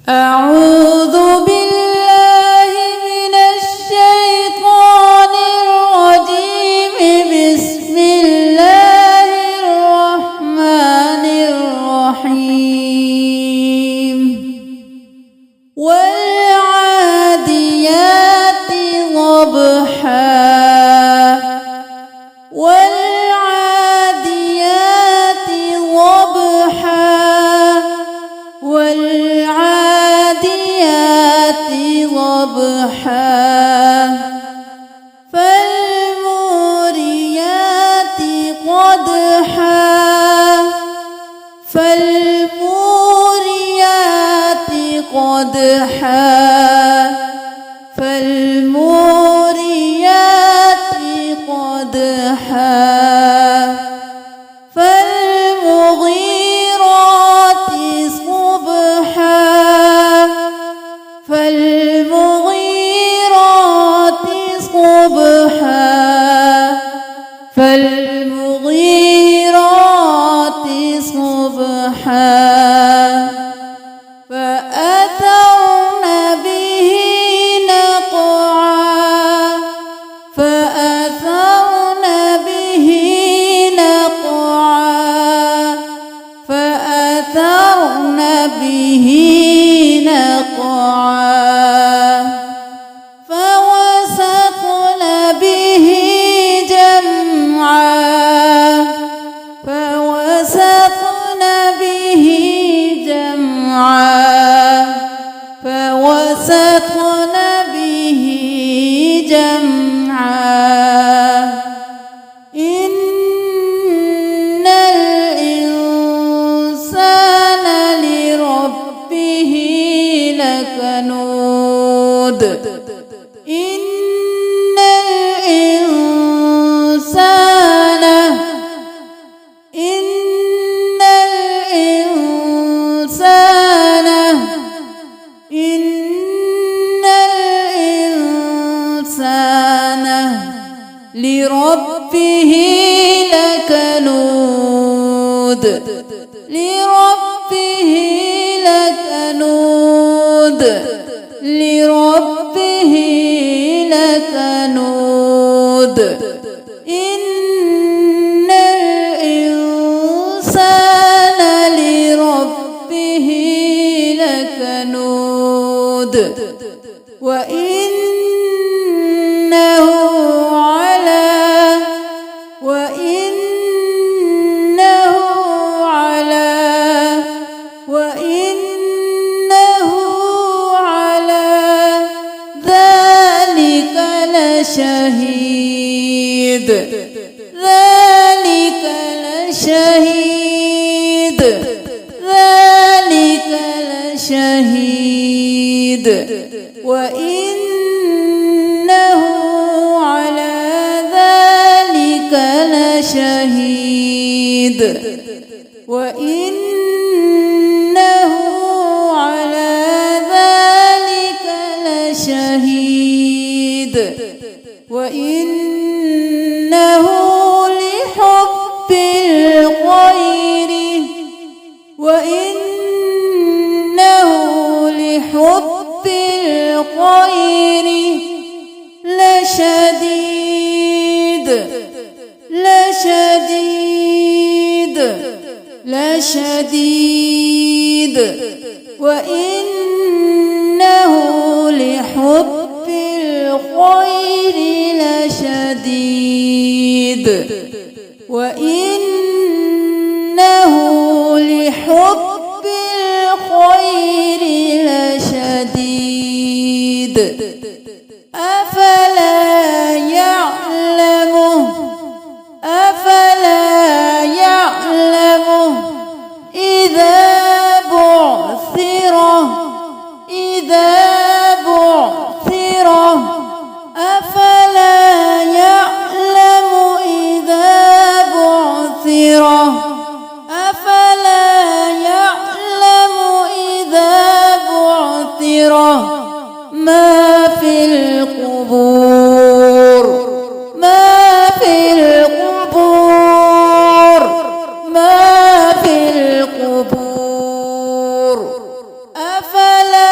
أعوذ بالله من الشيطان الرجيم. بسم الله الرحمن الرحيم. والعاديات ضبحا والعاديات ضبحا والعاديات ضبحا فالموريات قدحا فالموريات قدحا فالموريات قدحا فالمغيرات صبحا فالمغيرات صبحا فالمغيرات صبحا فأثرن به نقعا فأثرن به نقعا فأثرن به نقعا فوسطن به جمعا فوسطن به جمعا فوسطن به جمعا إن الإنسان لربه لكنود إن الإنسان إن الإنسان إن الإنسان لربه لكنود لربه لكنود لربه لكنود إن الإنسان لربه لكنود وإنه على ذلك لشهيد ذلك لشهيد ذلك لشهيد وإنه على ذلك لشهيد وإنه على ذلك لشهيد وإنه لحب الخير وإنه لحب الخير لشديد لشديد لشديد وإنه لحب الخير لشديد وإنه لحب الخير لشديد أفلا يعلم أفلا يعلم إذا بعثر إذا بعثر أفلا يعلم إذا بعثر أفلا يعلم إذا بعثر ما في القبور ما في القبور ما في القبور أفلا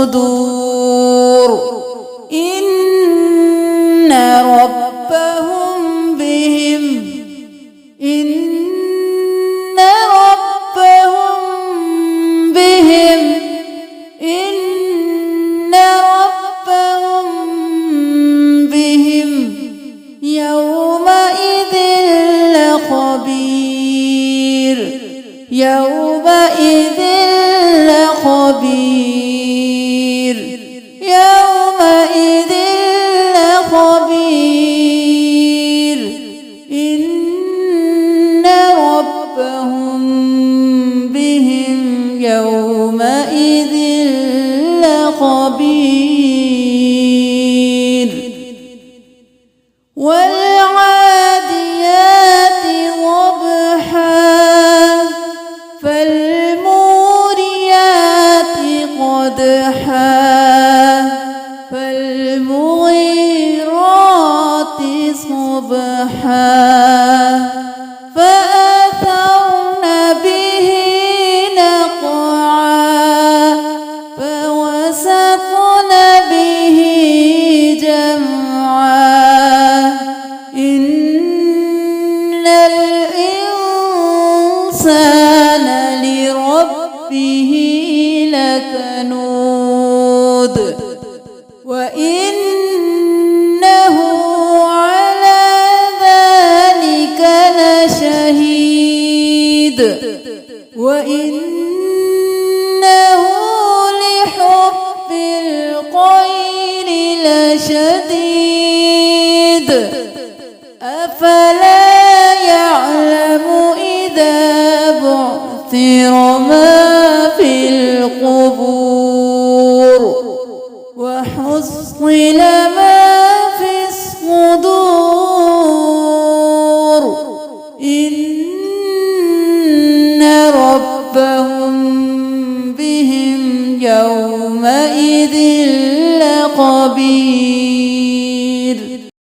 الصدور إن ربهم بهم إن ربهم يومئذ لخبير يومئذ لخبير يومئذ لخبير إن ربهم بهم يومئذ لخبير والعاديات ضبحا فالموريات قدحا فالمغيرات صبحا فأثرن به نقعا فوسطن به جمعا إن الإنسان لربه لكنود وإنه على ذلك لشهيد وإنه لحب الخير لشديد أفلا